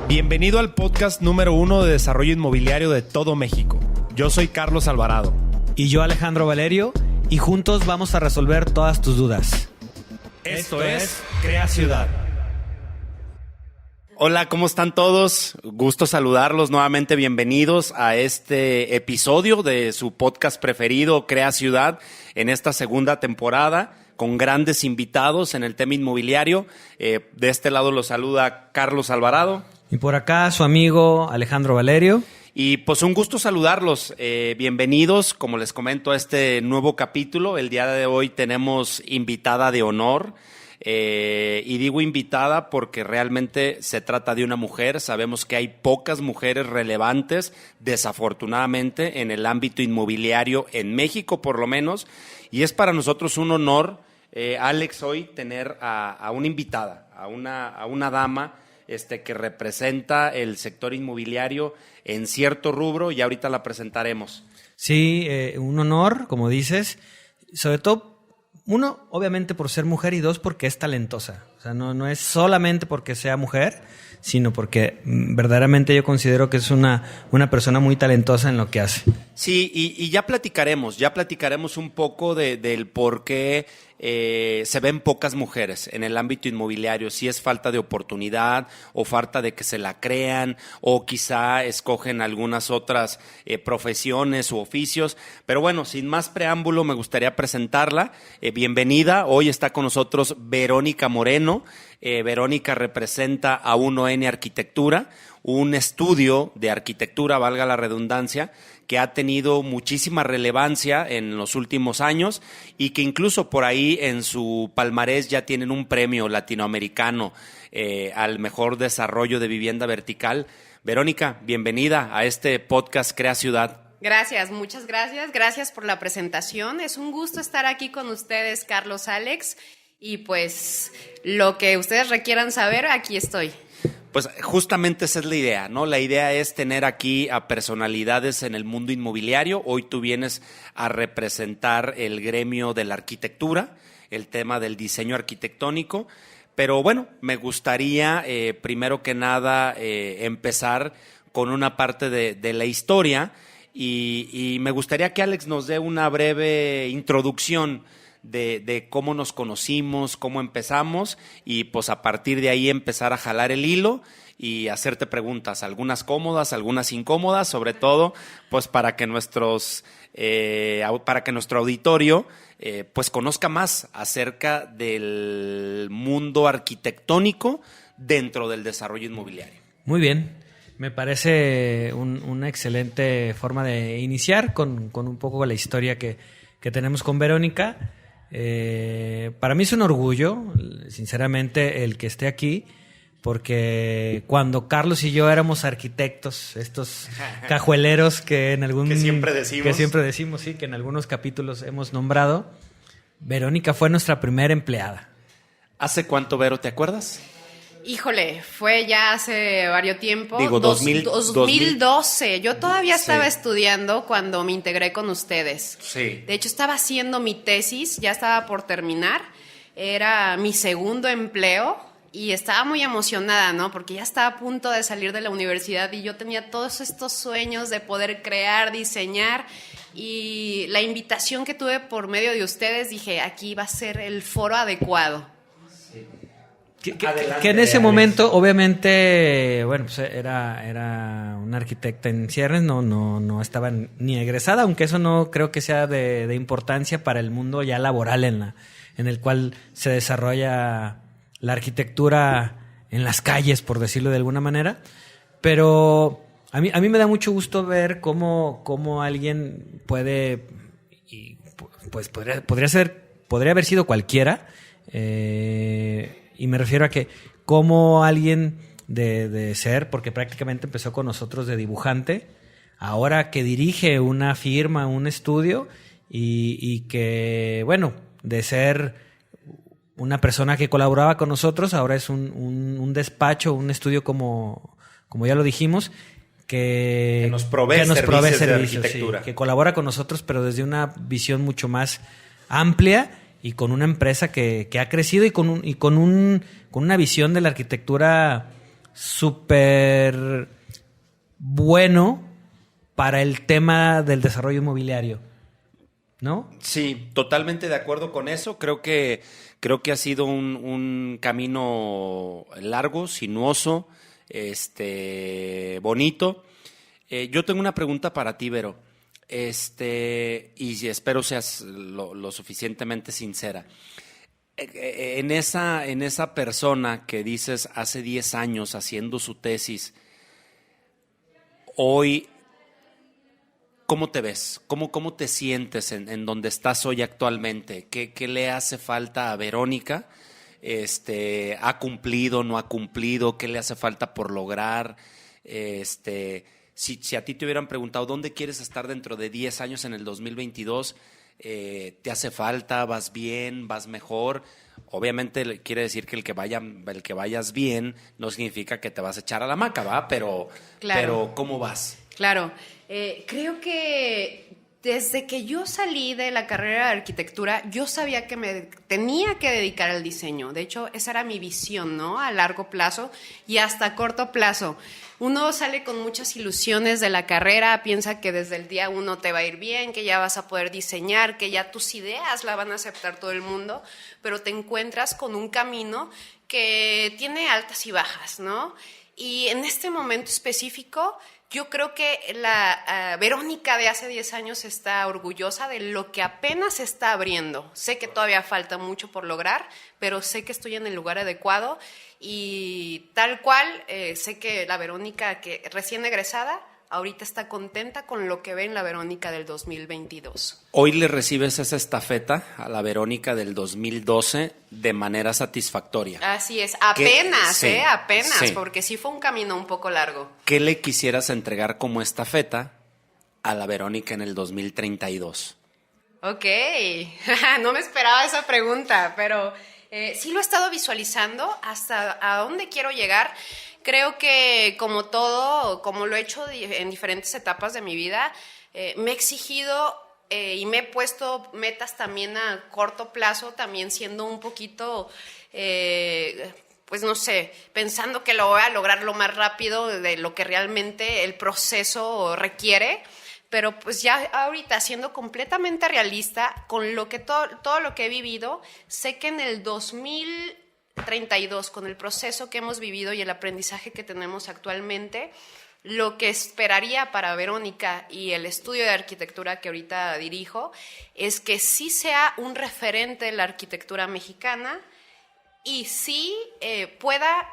Bienvenido al podcast número 1 de desarrollo inmobiliario de todo México. Yo soy Carlos Alvarado. Y yo, Alejandro Valerio, y juntos vamos a resolver todas tus dudas. Esto es Crea Ciudad. Hola, ¿cómo están todos? Gusto saludarlos nuevamente. Bienvenidos a este episodio de su podcast preferido, Crea Ciudad, en esta segunda temporada, con grandes invitados en el tema inmobiliario. De este lado los saluda Carlos Alvarado. Y por acá su amigo Alejandro Valerio. Y pues un gusto saludarlos. Bienvenidos, como les comento, a este nuevo capítulo. El día de hoy tenemos invitada de honor. Y digo invitada porque realmente se trata de una mujer. Sabemos que hay pocas mujeres relevantes, desafortunadamente, en el ámbito inmobiliario en México, por lo menos. Y es para nosotros un honor, Alex, hoy tener a una invitada, a una dama que representa el sector inmobiliario en cierto rubro, y ahorita la presentaremos. Sí, un honor, como dices, sobre todo, uno, obviamente por ser mujer, y dos, porque es talentosa. O sea, no es solamente porque sea mujer, sino porque verdaderamente yo considero que es una persona muy talentosa en lo que hace. Sí, y ya platicaremos un poco del por qué se ven pocas mujeres en el ámbito inmobiliario, si es falta de oportunidad o falta de que se la crean, o quizá escogen algunas otras profesiones u oficios. Pero bueno, sin más preámbulo, me gustaría presentarla. Bienvenida, hoy está con nosotros Verónica Moreno. Verónica representa a 1N Arquitectura, un estudio de arquitectura, valga la redundancia, que ha tenido muchísima relevancia en los últimos años y que incluso por ahí en su palmarés ya tienen un premio latinoamericano al mejor desarrollo de vivienda vertical. Verónica, bienvenida a este podcast Crea Ciudad. Gracias, muchas gracias. Gracias por la presentación. Es un gusto estar aquí con ustedes, Carlos, Alex. Y pues lo que ustedes requieran saber, aquí estoy. Pues justamente esa es la idea, ¿no? La idea es tener aquí a personalidades en el mundo inmobiliario. Hoy tú vienes a representar el gremio de la arquitectura, el tema del diseño arquitectónico. Pero bueno, me gustaría primero que nada empezar con una parte de la historia y me gustaría que Alex nos dé una breve introducción de cómo nos conocimos, cómo empezamos, y pues a partir de ahí empezar a jalar el hilo y hacerte preguntas, algunas cómodas, algunas incómodas, sobre todo pues para que nuestro auditorio pues conozca más acerca del mundo arquitectónico dentro del desarrollo inmobiliario. Muy bien, me parece una excelente forma de iniciar con un poco la historia que tenemos con Verónica. Para mí es un orgullo, sinceramente, el que esté aquí, porque cuando Carlos y yo éramos arquitectos, estos cajueleros que siempre decimos, sí, que en algunos capítulos hemos nombrado, Verónica fue nuestra primera empleada. ¿Hace cuánto, Vero, te acuerdas? Híjole, fue ya hace varios tiempo. Digo, 2012. Yo todavía estaba estudiando cuando me integré con ustedes. Sí. De hecho, estaba haciendo mi tesis, ya estaba por terminar. Era mi segundo empleo y estaba muy emocionada, ¿no? Porque ya estaba a punto de salir de la universidad y yo tenía todos estos sueños de poder crear, diseñar. Y la invitación que tuve por medio de ustedes, dije, aquí va a ser el foro adecuado. Que en ese momento, obviamente, bueno, pues era una arquitecta en ciernes, no estaba ni egresada, aunque eso no creo que sea de importancia para el mundo ya laboral en el cual se desarrolla la arquitectura en las calles, por decirlo de alguna manera. Pero a mí me da mucho gusto ver cómo alguien puede, y pues podría haber sido cualquiera. Y me refiero a que como alguien de ser, porque prácticamente empezó con nosotros de dibujante, ahora que dirige una firma, un estudio, y que, bueno, de ser una persona que colaboraba con nosotros, ahora es un despacho, un estudio como ya lo dijimos, que nos provee servicios de arquitectura. Sí, que colabora con nosotros, pero desde una visión mucho más amplia y con una empresa que ha crecido y con una visión de la arquitectura súper bueno para el tema del desarrollo inmobiliario, ¿no? Sí, totalmente de acuerdo con eso. Creo que ha sido un camino largo, sinuoso, bonito. Yo tengo una pregunta para ti, Vero. Y espero seas lo suficientemente sincera. En esa persona que dices hace 10 años haciendo su tesis, hoy, ¿cómo te ves? ¿Cómo te sientes en donde estás hoy actualmente? ¿Qué le hace falta a Verónica? ¿Ha cumplido, no ha cumplido? ¿Qué le hace falta por lograr? Si a ti te hubieran preguntado ¿dónde quieres estar dentro de 10 años en el 2022? ¿Te hace falta? ¿Vas bien? ¿Vas mejor? Obviamente quiere decir que el que vayas bien no significa que te vas a echar a la hamaca, ¿va? Claro. Pero ¿cómo vas? Claro, creo que desde que yo salí de la carrera de arquitectura, yo sabía que me tenía que dedicar al diseño. De hecho, esa era mi visión, ¿no? A largo plazo y hasta a corto plazo. Uno sale con muchas ilusiones de la carrera, piensa que desde el día uno te va a ir bien, que ya vas a poder diseñar, que ya tus ideas la van a aceptar todo el mundo, pero te encuentras con un camino que tiene altas y bajas, ¿no? Y en este momento específico, yo creo que la Verónica de hace 10 años está orgullosa de lo que apenas se está abriendo. Sé que todavía falta mucho por lograr, pero sé que estoy en el lugar adecuado y tal cual, sé que la Verónica que recién egresada ahorita está contenta con lo que ve en la Verónica del 2022. Hoy le recibes esa estafeta a la Verónica del 2012 de manera satisfactoria. Así es, apenas, sí, apenas, porque sí fue un camino un poco largo. ¿Qué le quisieras entregar como estafeta a la Verónica en el 2032? Ok, no me esperaba esa pregunta, pero sí lo he estado visualizando hasta a dónde quiero llegar. Creo que como todo, como lo he hecho en diferentes etapas de mi vida, me he exigido y me he puesto metas también a corto plazo, también siendo un poquito, pues no sé, pensando que lo voy a lograr lo más rápido de lo que realmente el proceso requiere. Pero pues ya ahorita siendo completamente realista con lo que todo lo que he vivido, sé que en el 2032, con el proceso que hemos vivido y el aprendizaje que tenemos actualmente, lo que esperaría para Verónica y el estudio de arquitectura que ahorita dirijo es que sí sea un referente de la arquitectura mexicana y sí pueda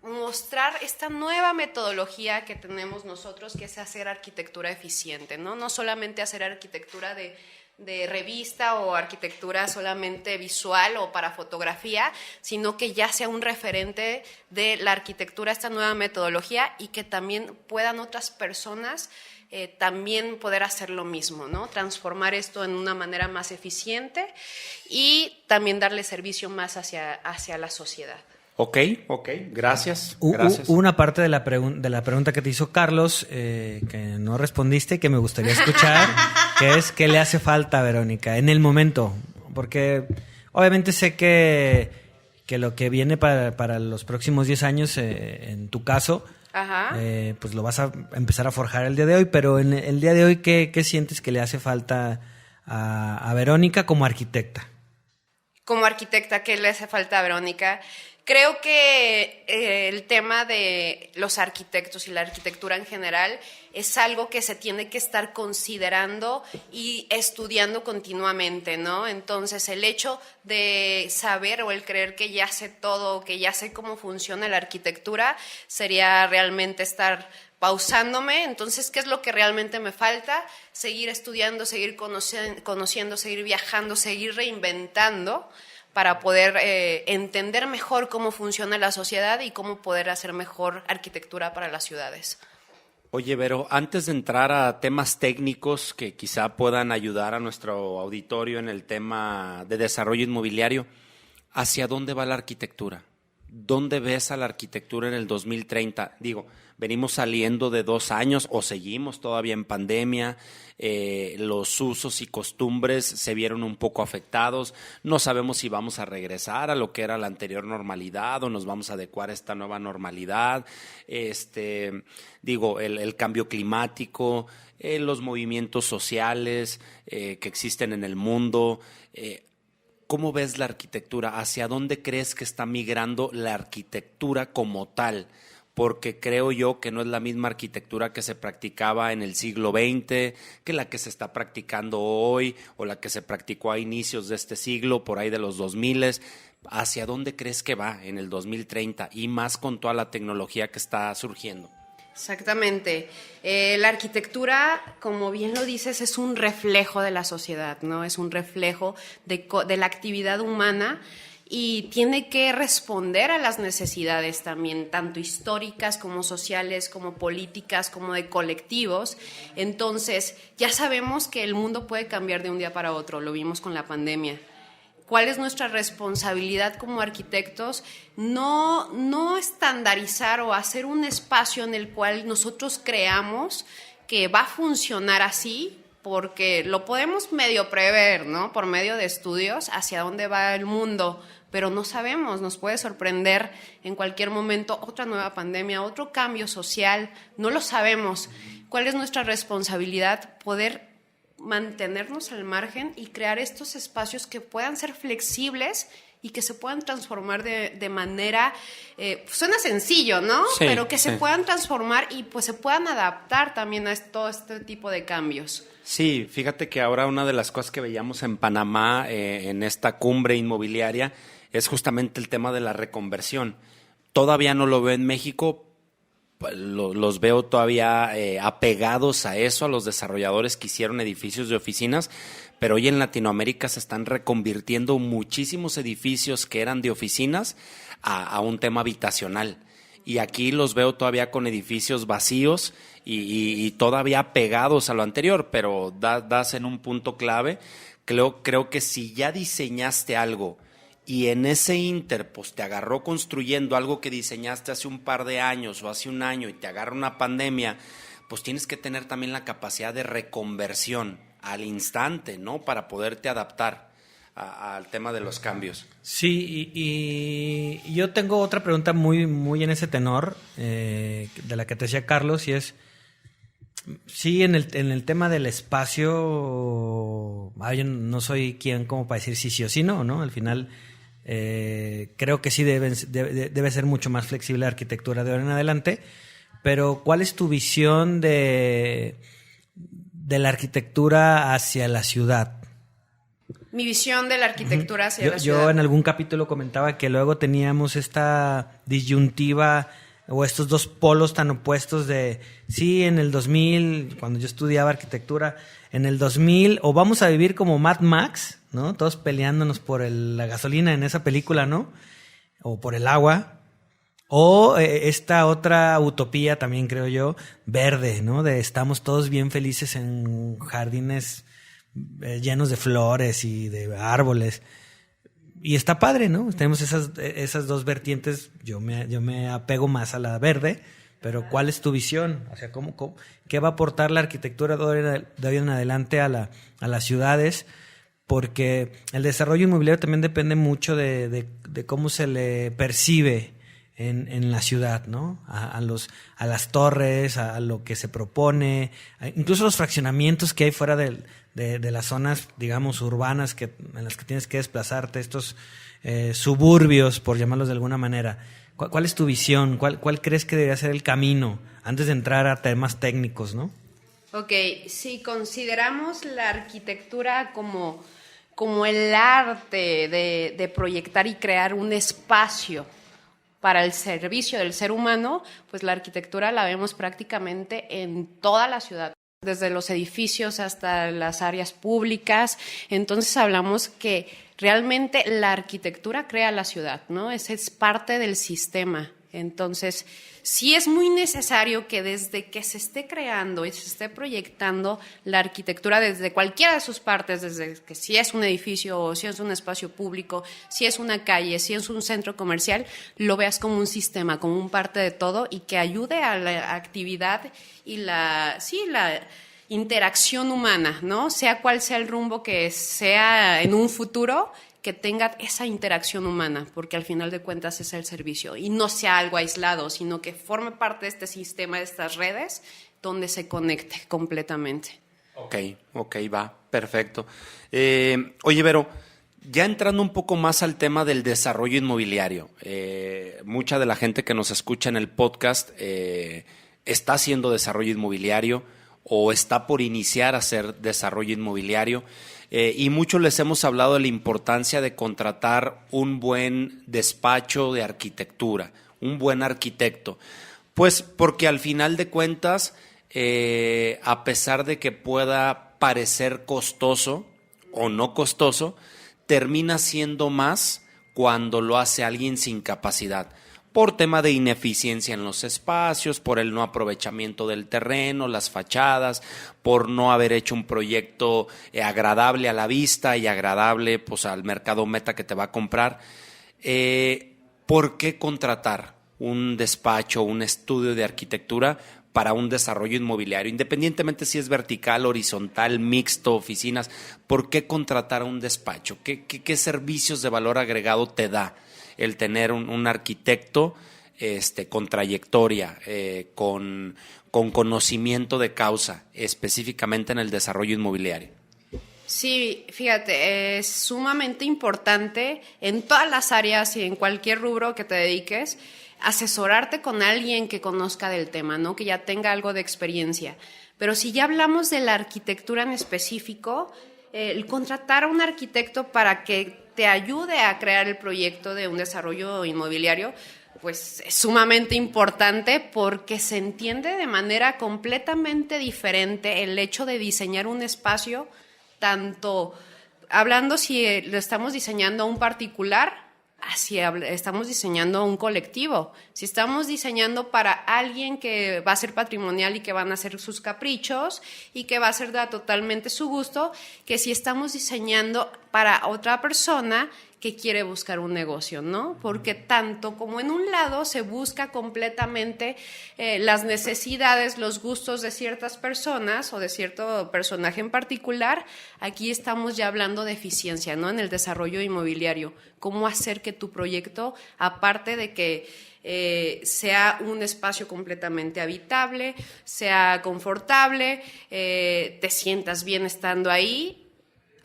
mostrar esta nueva metodología que tenemos nosotros, que es hacer arquitectura eficiente, ¿no? No solamente hacer arquitectura de revista o arquitectura solamente visual o para fotografía, sino que ya sea un referente de la arquitectura, esta nueva metodología, y que también puedan otras personas también poder hacer lo mismo, ¿no? Transformar esto en una manera más eficiente y también darle servicio más hacia la sociedad. Ok, gracias. Una parte de la pregunta que te hizo Carlos que no respondiste, que me gustaría escuchar, que es ¿qué le hace falta a Verónica en el momento? Porque obviamente sé que lo que viene para los próximos 10 años, en tu caso, pues lo vas a empezar a forjar el día de hoy, pero en el día de hoy, ¿qué sientes que le hace falta a Verónica como arquitecta? Como arquitecta, ¿qué le hace falta a Verónica? Creo que el tema de los arquitectos y la arquitectura en general es algo que se tiene que estar considerando y estudiando continuamente, ¿no? Entonces, el hecho de saber o el creer que ya sé todo, que ya sé cómo funciona la arquitectura, sería realmente estar pausándome. Entonces, ¿qué es lo que realmente me falta? Seguir estudiando, seguir conociendo, seguir viajando, seguir reinventando, para poder entender mejor cómo funciona la sociedad y cómo poder hacer mejor arquitectura para las ciudades. Oye, Vero, antes de entrar a temas técnicos que quizá puedan ayudar a nuestro auditorio en el tema de desarrollo inmobiliario, ¿hacia dónde va la arquitectura? ¿dónde ves a la arquitectura en el 2030? Digo, venimos saliendo de 2 años o seguimos todavía en pandemia, los usos y costumbres se vieron un poco afectados, no sabemos si vamos a regresar a lo que era la anterior normalidad o nos vamos a adecuar a esta nueva normalidad, digo, el cambio climático, los movimientos sociales que existen en el mundo. ¿Cómo ves la arquitectura? ¿Hacia dónde crees que está migrando la arquitectura como tal? Porque creo yo que no es la misma arquitectura que se practicaba en el siglo XX, que la que se está practicando hoy o la que se practicó a inicios de este siglo, por ahí de los 2000. ¿Hacia dónde crees que va en el 2030 y más con toda la tecnología que está surgiendo? Exactamente. La arquitectura, como bien lo dices, es un reflejo de la sociedad, ¿no? Es un reflejo de la actividad humana y tiene que responder a las necesidades también, tanto históricas como sociales, como políticas, como de colectivos. Entonces, ya sabemos que el mundo puede cambiar de un día para otro, lo vimos con la pandemia. ¿Cuál es nuestra responsabilidad como arquitectos? No estandarizar o hacer un espacio en el cual nosotros creamos que va a funcionar así, porque lo podemos medio prever, ¿no? Por medio de estudios hacia dónde va el mundo, pero no sabemos, nos puede sorprender en cualquier momento otra nueva pandemia, otro cambio social, no lo sabemos. ¿Cuál es nuestra responsabilidad? Poder mantenernos al margen y crear estos espacios que puedan ser flexibles y que se puedan transformar de manera, suena sencillo, ¿no? Sí, pero que se sí. puedan transformar y pues se puedan adaptar también a todo este tipo de cambios. Sí, fíjate que ahora una de las cosas que veíamos en Panamá, en esta cumbre inmobiliaria, es justamente el tema de la reconversión. Todavía no lo veo en México, los veo todavía apegados a eso, a los desarrolladores que hicieron edificios de oficinas, pero hoy en Latinoamérica se están reconvirtiendo muchísimos edificios que eran de oficinas a un tema habitacional. Y aquí los veo todavía con edificios vacíos y todavía pegados a lo anterior, pero das en un punto clave. Creo que si ya diseñaste algo y en ese inter pues te agarró construyendo algo que diseñaste hace un par de años o hace un año y te agarra una pandemia, pues tienes que tener también la capacidad de reconversión al instante, ¿no? Para poderte adaptar al tema de los cambios. Sí, y yo tengo otra pregunta muy en ese tenor, de la que te decía Carlos, y es, sí, en el tema del espacio, yo no soy quien como para decir sí o sí no, Al final, creo que sí debe ser mucho más flexible la arquitectura de ahora en adelante, pero ¿cuál es tu visión de la arquitectura hacia la ciudad? Mi visión de la arquitectura hacia la ciudad. Yo en algún capítulo comentaba que luego teníamos esta disyuntiva o estos dos polos tan opuestos de, sí, en el 2000, cuando yo estudiaba arquitectura, en el 2000, o vamos a vivir como Mad Max, ¿no? Todos peleándonos por la gasolina en esa película, ¿no? O por el agua. O esta otra utopía también, creo yo, verde, ¿no? De estamos todos bien felices en jardines llenos de flores y de árboles. Y está padre, ¿no? Tenemos esas dos vertientes. Yo me apego más a la verde, pero ¿cuál es tu visión? O sea, ¿qué va a aportar la arquitectura de hoy en adelante a las ciudades? Porque el desarrollo inmobiliario también depende mucho de cómo se le percibe en la ciudad, ¿no? A las torres, a lo que se propone, incluso los fraccionamientos que hay fuera de las zonas, digamos, urbanas en las que tienes que desplazarte, estos suburbios, por llamarlos de alguna manera. ¿Cuál es tu visión? ¿Cuál crees que debería ser el camino antes de entrar a temas técnicos, no? Ok, si consideramos la arquitectura como el arte de proyectar y crear un espacio para el servicio del ser humano, pues la arquitectura la vemos prácticamente en toda la ciudad, desde los edificios hasta las áreas públicas. Entonces hablamos que realmente la arquitectura crea la ciudad, ¿no? Esa es parte del sistema Entonces, sí es muy necesario que desde que se esté creando y se esté proyectando la arquitectura desde cualquiera de sus partes, desde que si es un edificio o si es un espacio público, si es una calle, si es un centro comercial, lo veas como un sistema, como un parte de todo y que ayude a la actividad y la interacción humana, ¿no? Sea cual sea el rumbo que sea en un futuro, que tenga esa interacción humana, porque al final de cuentas es el servicio y no sea algo aislado, sino que forme parte de este sistema, de estas redes, donde se conecte completamente. Ok, va, perfecto. Oye, Vero, ya entrando un poco más al tema del desarrollo inmobiliario, mucha de la gente que nos escucha en el podcast está haciendo desarrollo inmobiliario o está por iniciar a hacer desarrollo inmobiliario. Y muchos les hemos hablado de la importancia de contratar un buen despacho de arquitectura, un buen arquitecto. Pues porque al final de cuentas, a pesar de que pueda parecer costoso o no costoso, termina siendo más cuando lo hace alguien sin capacidad. Por tema de ineficiencia en los espacios, por el no aprovechamiento del terreno, las fachadas, por no haber hecho un proyecto agradable a la vista y agradable pues, al mercado meta que te va a comprar. ¿Por qué contratar un despacho, un estudio de arquitectura para un desarrollo inmobiliario? Independientemente si es vertical, horizontal, mixto, oficinas, ¿por qué contratar a un despacho? ¿Qué servicios de valor agregado te da el tener un arquitecto con trayectoria, con conocimiento de causa, específicamente en el desarrollo inmobiliario? Sí, fíjate, es sumamente importante en todas las áreas y en cualquier rubro que te dediques, asesorarte con alguien que conozca del tema, ¿no? Que ya tenga algo de experiencia. Pero si ya hablamos de la arquitectura en específico, el contratar a un arquitecto para que te ayude a crear el proyecto de un desarrollo inmobiliario, pues es sumamente importante porque se entiende de manera completamente diferente el hecho de diseñar un espacio, tanto hablando si lo estamos diseñando a un particular, así estamos diseñando a un colectivo. Si estamos diseñando para alguien que va a ser patrimonial y que van a ser sus caprichos y que va a ser totalmente su gusto, que si estamos diseñando para otra persona que quiere buscar un negocio, ¿no? Porque tanto como en un lado se busca completamente las necesidades, los gustos de ciertas personas o de cierto personaje en particular, aquí estamos ya hablando de eficiencia, ¿no? En el desarrollo inmobiliario, cómo hacer que tu proyecto, aparte de que sea un espacio completamente habitable, sea confortable, te sientas bien estando ahí,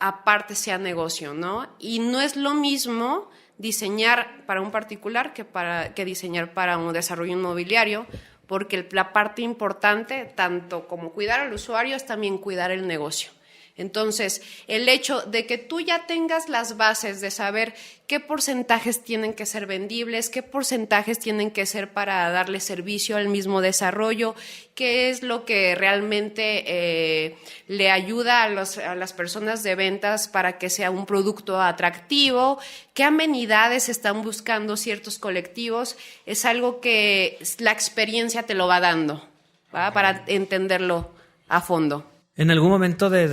aparte sea negocio, ¿no? Y no es lo mismo diseñar para un particular que diseñar para un desarrollo inmobiliario, porque la parte importante, tanto como cuidar al usuario, es también cuidar el negocio. Entonces, el hecho de que tú ya tengas las bases de saber qué porcentajes tienen que ser vendibles, qué porcentajes tienen que ser para darle servicio al mismo desarrollo, qué es lo que realmente le ayuda a las personas de ventas para que sea un producto atractivo, qué amenidades están buscando ciertos colectivos, es algo que la experiencia te lo va dando, ¿va? Para entenderlo a fondo. En algún momento de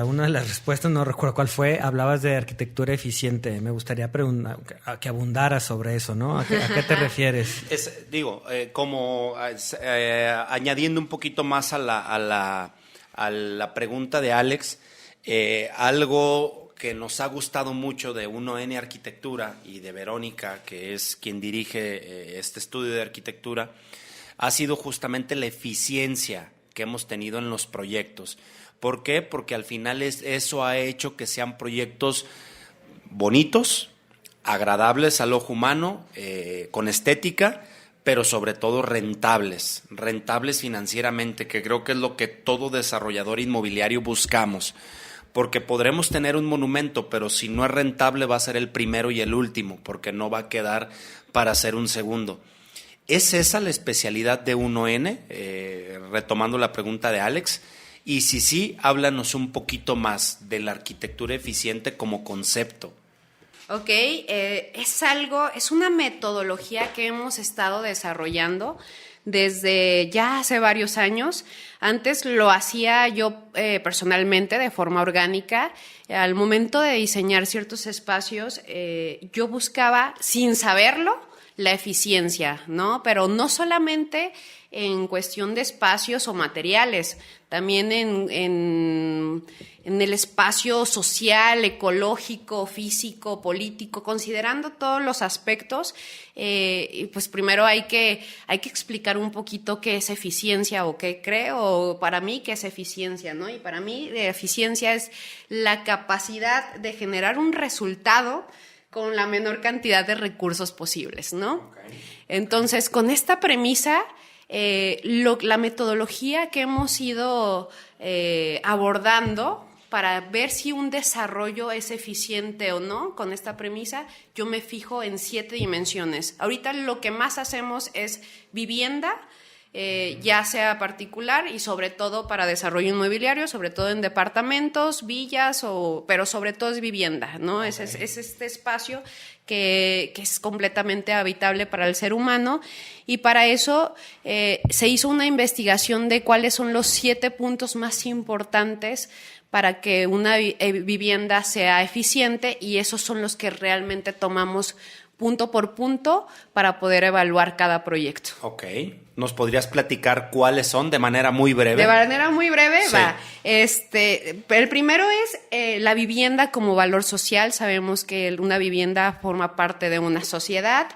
una de las respuestas, no recuerdo cuál fue, hablabas de arquitectura eficiente. Me gustaría preguntar, que abundaras sobre eso, ¿no? ¿A qué te refieres? Añadiendo un poquito más a la pregunta de Alex, algo que nos ha gustado mucho de 1N Arquitectura y de Verónica, que es quien dirige este estudio de arquitectura, ha sido justamente la eficiencia que hemos tenido en los proyectos. ¿Por qué? Porque al final eso ha hecho que sean proyectos bonitos, agradables al ojo humano, con estética, pero sobre todo rentables financieramente, que creo que es lo que todo desarrollador inmobiliario buscamos. Porque podremos tener un monumento, pero si no es rentable va a ser el primero y el último, porque no va a quedar para ser un segundo. ¿Es esa la especialidad de 1N? Retomando la pregunta de Alex. Y si sí, háblanos un poquito más de la arquitectura eficiente como concepto. Ok, es una metodología que hemos estado desarrollando desde ya hace varios años. Antes lo hacía yo personalmente de forma orgánica. Al momento de diseñar ciertos espacios, yo buscaba, sin saberlo, la eficiencia, ¿no? Pero no solamente en cuestión de espacios o materiales, también en el espacio social, ecológico, físico, político, considerando todos los aspectos. Pues primero hay que explicar un poquito qué es eficiencia o qué creo para mí qué es eficiencia, ¿no? Y para mí eficiencia es la capacidad de generar un resultado con la menor cantidad de recursos posibles, ¿no? Okay. Entonces, con esta premisa, la metodología que hemos ido abordando para ver si un desarrollo es eficiente o no, con esta premisa, yo me fijo en 7 dimensiones. Ahorita lo que más hacemos es vivienda, ya sea particular y sobre todo para desarrollo inmobiliario, sobre todo en departamentos, villas, pero sobre todo es vivienda, ¿no? Okay. Es este espacio que es completamente habitable para el ser humano, y para eso se hizo una investigación de cuáles son los 7 puntos más importantes para que una vivienda sea eficiente, y esos son los que realmente tomamos punto por punto para poder evaluar cada proyecto. Ok. ¿Nos podrías platicar cuáles son de manera muy breve? De manera muy breve, sí. Va. El primero es la vivienda como valor social. Sabemos que una vivienda forma parte de una sociedad.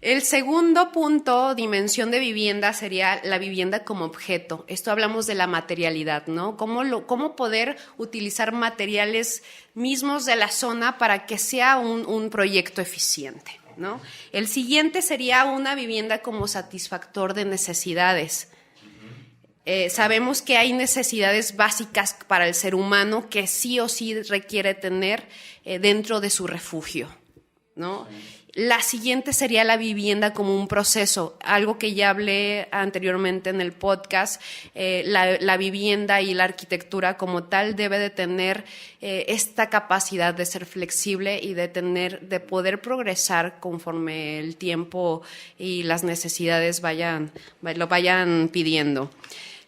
El segundo punto, dimensión de vivienda, sería la vivienda como objeto. Esto hablamos de la materialidad, ¿no? Cómo poder utilizar materiales mismos de la zona para que sea un proyecto eficiente, ¿no? El siguiente sería una vivienda como satisfactor de necesidades. Sabemos que hay necesidades básicas para el ser humano que sí o sí requiere tener dentro de su refugio, ¿no? Sí. La siguiente sería la vivienda como un proceso, algo que ya hablé anteriormente en el podcast. La vivienda y la arquitectura como tal debe de tener esta capacidad de ser flexible y de poder progresar conforme el tiempo y las necesidades lo vayan pidiendo.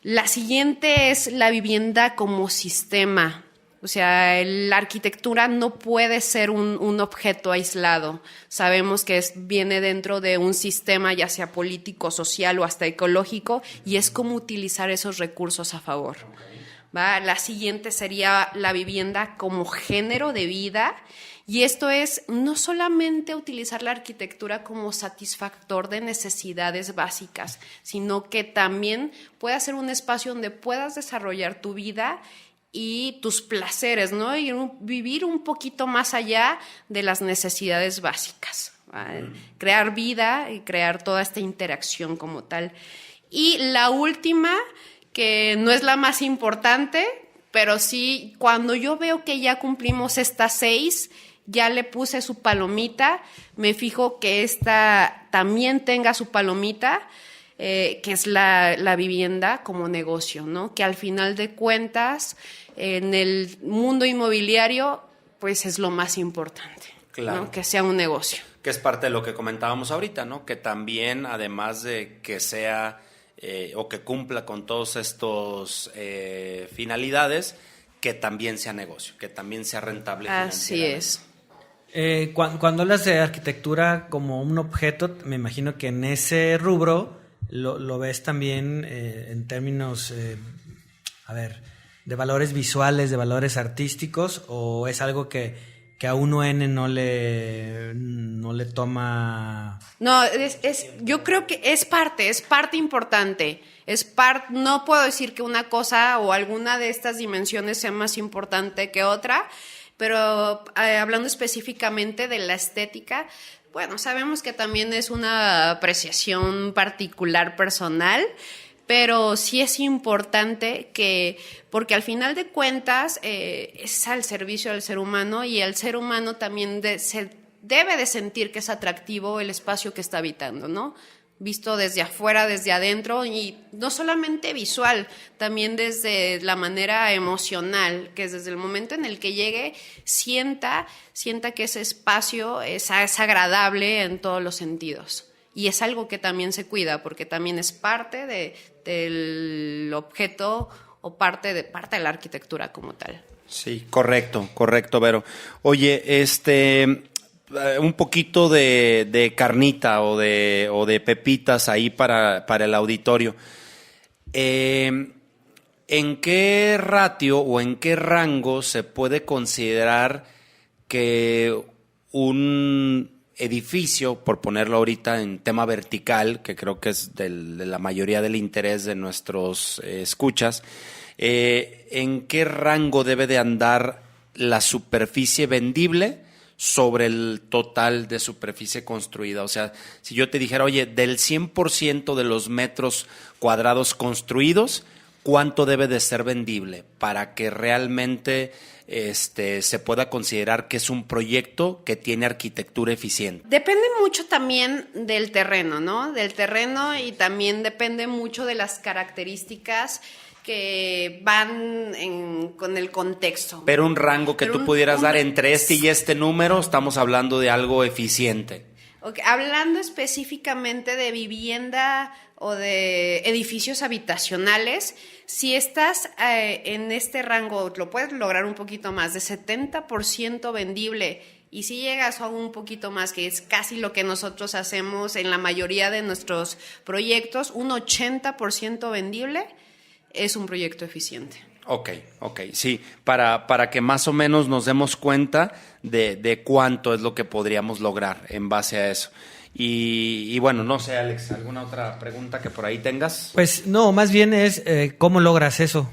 La siguiente es la vivienda como sistema. O sea, la arquitectura no puede ser un objeto aislado. Sabemos que viene dentro de un sistema, ya sea político, social o hasta ecológico, y es cómo utilizar esos recursos a favor. ¿Va? La siguiente sería la vivienda como género de vida, y esto es no solamente utilizar la arquitectura como satisfactor de necesidades básicas, sino que también pueda ser un espacio donde puedas desarrollar tu vida y tus placeres, ¿no? Y vivir un poquito más allá de las necesidades básicas, ¿vale? Crear vida y crear toda esta interacción como tal. Y la última, que no es la más importante, pero sí, cuando yo veo que ya cumplimos estas 6, ya le puse su palomita, me fijo que esta también tenga su palomita, que es la vivienda como negocio, ¿no? Que al final de cuentas, en el mundo inmobiliario, pues es lo más importante, claro, ¿no? Que sea un negocio. Que es parte de lo que comentábamos ahorita, ¿no? Que también, además de que sea o que cumpla con todos estos finalidades, que también sea negocio, que también sea rentable. Así es. Cuando hablas de arquitectura como un objeto, me imagino que en ese rubro lo ves también en términos, de valores visuales, de valores artísticos, o es algo que a 1N no le toma. No, yo creo que es parte importante. No puedo decir que una cosa o alguna de estas dimensiones sea más importante que otra, pero hablando específicamente de la estética, bueno, sabemos que también es una apreciación particular personal, pero sí es importante porque al final de cuentas es al servicio del ser humano, y el ser humano también se debe de sentir que es atractivo el espacio que está habitando, ¿no? visto desde afuera, desde adentro, y no solamente visual, también desde la manera emocional, que es desde el momento en el que llegue, sienta que ese espacio es agradable en todos los sentidos. Y es algo que también se cuida, porque también es parte del objeto o parte de la arquitectura como tal. Sí, correcto, Vero. Oye, un poquito de carnita o de pepitas ahí para el auditorio. ¿En qué ratio o en qué rango se puede considerar que un edificio, por ponerlo ahorita en tema vertical, que creo que es de la mayoría del interés de nuestros escuchas, ¿en qué rango debe de andar la superficie vendible sobre el total de superficie construida? O sea, si yo te dijera, oye, del 100% de los metros cuadrados construidos, ¿cuánto debe de ser vendible para que realmente se pueda considerar que es un proyecto que tiene arquitectura eficiente? Depende mucho también del terreno, ¿no? Del terreno, y también depende mucho de las características que van con el contexto. Pero un rango que tú pudieras dar entre este y este número, estamos hablando de algo eficiente. Okay. Hablando específicamente de vivienda o de edificios habitacionales, si estás en este rango, lo puedes lograr un poquito más, de 70% vendible, y si llegas a un poquito más, que es casi lo que nosotros hacemos en la mayoría de nuestros proyectos, un 80% vendible, es un proyecto eficiente. Ok, sí, para que más o menos nos demos cuenta de cuánto es lo que podríamos lograr en base a eso. Y bueno, no sé, Alex, ¿alguna otra pregunta que por ahí tengas? Pues no, más bien es ¿cómo logras eso?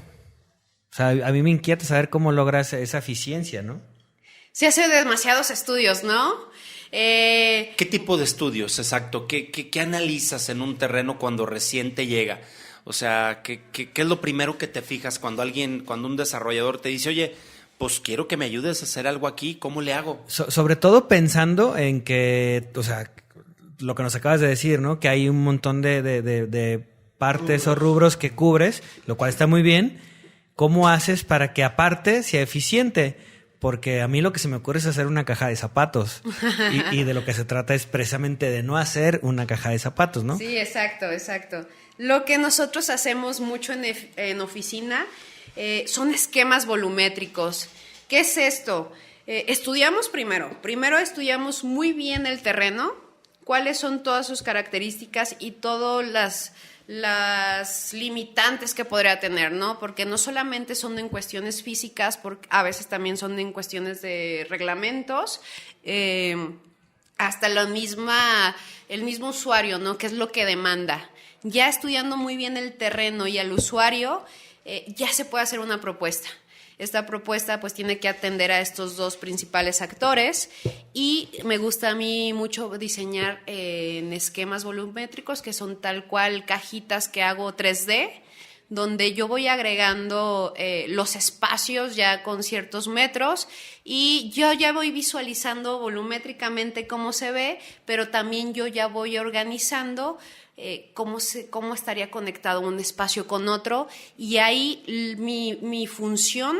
O sea, a mí me inquieta saber cómo logras esa eficiencia, ¿no? Se hace demasiados estudios, ¿no? ¿Qué tipo de estudios, exacto? ¿Qué analizas en un terreno cuando recién te llega? O sea, ¿qué es lo primero que te fijas cuando un desarrollador te dice, oye, pues quiero que me ayudes a hacer algo aquí, ¿cómo le hago? Sobre todo pensando en que, o sea, lo que nos acabas de decir, ¿no? Que hay un montón de partes o rubros que cubres, lo cual está muy bien. ¿Cómo haces para que aparte sea eficiente? Porque a mí lo que se me ocurre es hacer una caja de zapatos. Y de lo que se trata es precisamente de no hacer una caja de zapatos, ¿no? Sí, exacto. Lo que nosotros hacemos mucho en oficina son esquemas volumétricos. ¿Qué es esto? Estudiamos primero estudiamos muy bien el terreno, cuáles son todas sus características y todas las limitantes que podría tener, ¿no? Porque no solamente son en cuestiones físicas, porque a veces también son en cuestiones de reglamentos, hasta el mismo usuario, ¿no? ¿Qué es lo que demanda? Ya estudiando muy bien el terreno y al usuario, ya se puede hacer una propuesta. Esta propuesta pues tiene que atender a estos dos principales actores, y me gusta a mí mucho diseñar en esquemas volumétricos, que son tal cual cajitas que hago 3D, donde yo voy agregando los espacios ya con ciertos metros, y yo ya voy visualizando volumétricamente cómo se ve, pero también yo ya voy organizando cómo estaría conectado un espacio con otro, y ahí mi función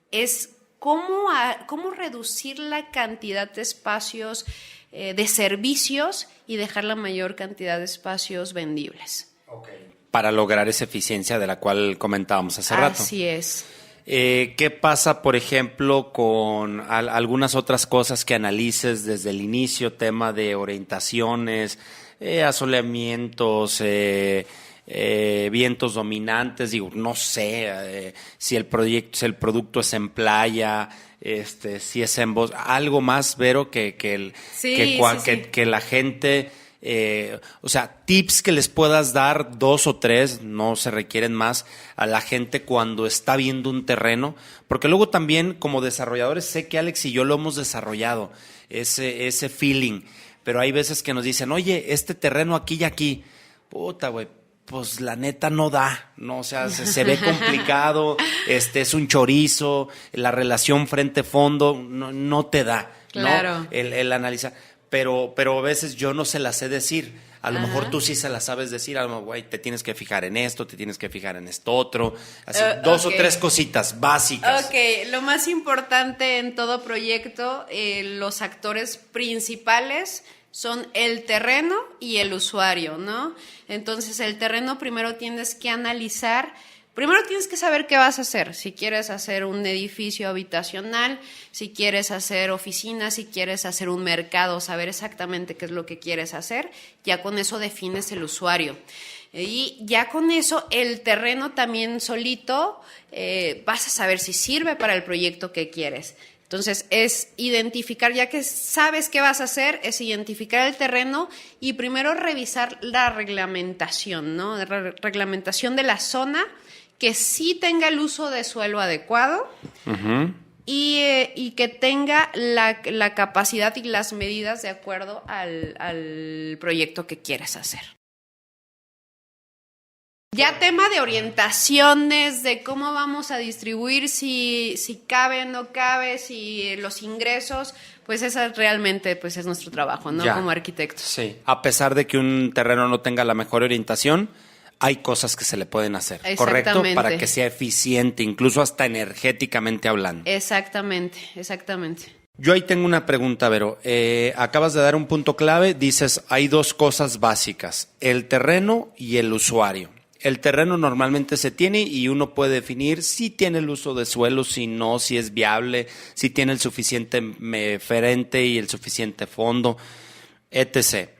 es cómo reducir la cantidad de espacios de servicios y dejar la mayor cantidad de espacios vendibles. Okay. Para lograr esa eficiencia de la cual comentábamos hace rato. Así es. ¿Qué pasa, por ejemplo, con algunas otras cosas que analices desde el inicio? Tema de orientaciones, asoleamientos, vientos dominantes, digo, no sé, si el producto es en playa, si es en bosque, algo más, Vero, que la gente, o sea, tips que les puedas dar, 2 o 3, no se requieren más, a la gente cuando está viendo un terreno, porque luego también como desarrolladores, sé que Alex y yo lo hemos desarrollado, ese feeling, pero hay veces que nos dicen, oye, este terreno aquí y aquí, puta, güey, pues la neta no da, ¿no? O sea, se ve complicado, es un chorizo, la relación frente-fondo no te da, ¿no? Claro. El analizar. pero a veces yo no se las sé decir. A lo mejor tú sí se las sabes decir, a lo mejor, güey, te tienes que fijar en esto, te tienes que fijar en esto otro, así, 2 o 3 cositas básicas. Ok, lo más importante en todo proyecto, los actores principales son el terreno y el usuario, ¿no? Entonces, el terreno primero tienes que analizar. Primero tienes que saber qué vas a hacer, si quieres hacer un edificio habitacional, si quieres hacer oficinas, si quieres hacer un mercado, saber exactamente qué es lo que quieres hacer, ya con eso defines el usuario. Y ya con eso el terreno también solito vas a saber si sirve para el proyecto que quieres. Entonces es identificar, ya que sabes qué vas a hacer, es identificar el terreno y primero revisar la reglamentación, ¿no? Reglamentación de la zona, que sí tenga el uso de suelo adecuado y que tenga la capacidad y las medidas de acuerdo al proyecto que quieres hacer. Ya tema de orientaciones, de cómo vamos a distribuir, si cabe, no cabe, si los ingresos, pues esa realmente pues es nuestro trabajo, ¿no? Ya. Como arquitectos. Sí, a pesar de que un terreno no tenga la mejor orientación, hay cosas que se le pueden hacer, ¿correcto? Para que sea eficiente, incluso hasta energéticamente hablando. Exactamente. Yo ahí tengo una pregunta, Vero. Acabas de dar un punto clave, dices, hay 2 cosas básicas, el terreno y el usuario. El terreno normalmente se tiene y uno puede definir si tiene el uso de suelo, si no, si es viable, si tiene el suficiente ferente y el suficiente fondo, etc.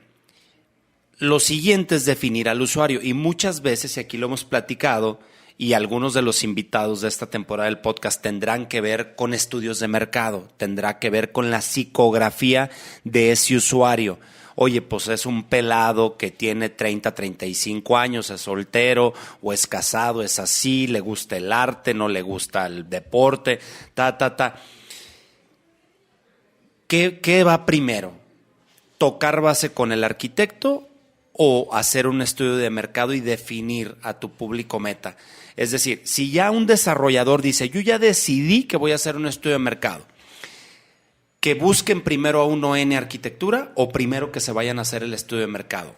Lo siguiente es definir al usuario y muchas veces, y aquí lo hemos platicado, y algunos de los invitados de esta temporada del podcast tendrán que ver con estudios de mercado, tendrá que ver con la psicografía de ese usuario. Oye, pues es un pelado que tiene 30, 35 años, es soltero o es casado, es así, le gusta el arte, no le gusta el deporte, ¿Qué va primero? ¿Tocar base con el arquitecto o hacer un estudio de mercado y definir a tu público meta? Es decir, si ya un desarrollador dice, yo ya decidí que voy a hacer un estudio de mercado, que busquen primero a uno en arquitectura o primero que se vayan a hacer el estudio de mercado.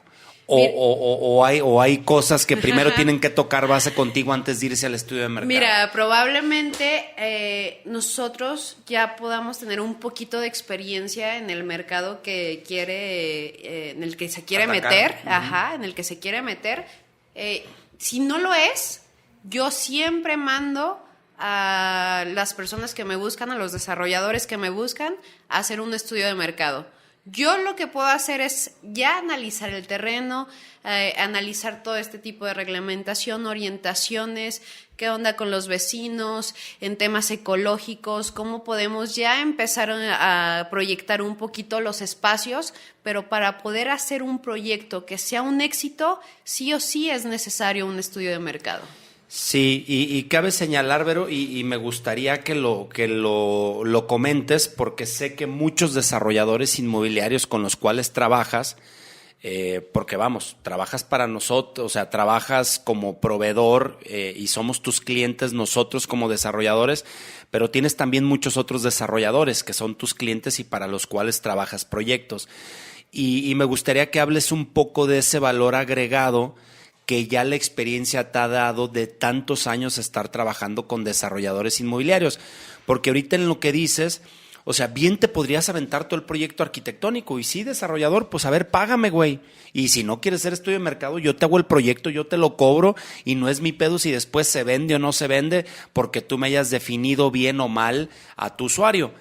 O hay cosas que primero tienen que tocar base contigo antes de irse al estudio de mercado. Mira, probablemente nosotros ya podamos tener un poquito de experiencia en el mercado que quiere, en el que se quiere atacar. meter, en el que se quiere meter. Si no lo es, yo siempre mando a las personas que me buscan, a los desarrolladores que me buscan, a hacer un estudio de mercado. Yo lo que puedo hacer es ya analizar el terreno, analizar todo este tipo de reglamentación, orientaciones, qué onda con los vecinos, en temas ecológicos, cómo podemos ya empezar a proyectar un poquito los espacios, pero para poder hacer un proyecto que sea un éxito, sí o sí es necesario un estudio de mercado. Sí, y cabe señalar, Vero, y me gustaría que lo comentes, porque sé que muchos desarrolladores inmobiliarios con los cuales trabajas, porque vamos, trabajas para nosotros, o sea, trabajas como proveedor y somos tus clientes nosotros como desarrolladores, pero tienes también muchos otros desarrolladores que son tus clientes y para los cuales trabajas proyectos. Y me gustaría que hables un poco de ese valor agregado que ya la experiencia te ha dado de tantos años estar trabajando con desarrolladores inmobiliarios. Porque ahorita en lo que dices, o sea, bien te podrías aventar todo el proyecto arquitectónico y sí, desarrollador, pues a ver, págame, güey. Y si no quieres hacer estudio de mercado, yo te hago el proyecto, yo te lo cobro y no es mi pedo si después se vende o no se vende porque tú me hayas definido bien o mal a tu usuario.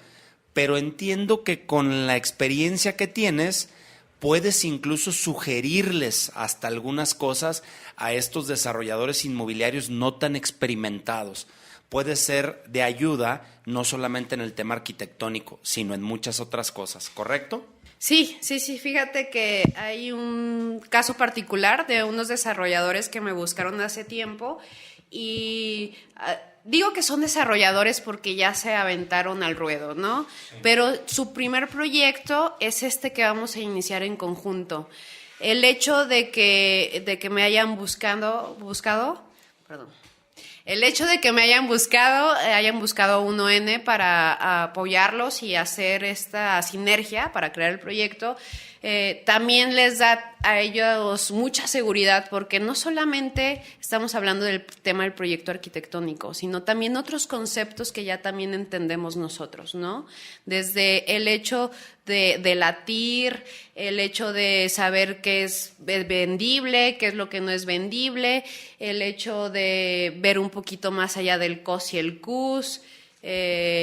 Pero entiendo que con la experiencia que tienes, puedes incluso sugerirles hasta algunas cosas a estos desarrolladores inmobiliarios no tan experimentados. Puede ser de ayuda no solamente en el tema arquitectónico, sino en muchas otras cosas, ¿correcto? Sí, fíjate que hay un caso particular de unos desarrolladores que me buscaron hace tiempo y digo que son desarrolladores porque ya se aventaron al ruedo, ¿no? Sí. Pero su primer proyecto es este que vamos a iniciar en conjunto. El hecho de que me hayan buscado, El hecho de que me hayan buscado 1N para apoyarlos y hacer esta sinergia para crear el proyecto, también les da a ellos mucha seguridad, porque no solamente estamos hablando del tema del proyecto arquitectónico, sino también otros conceptos que ya también entendemos nosotros, ¿no? Desde el hecho de latir, el hecho de saber qué es vendible, qué es lo que no es vendible, el hecho de ver un poquito más allá del COS y el CUS.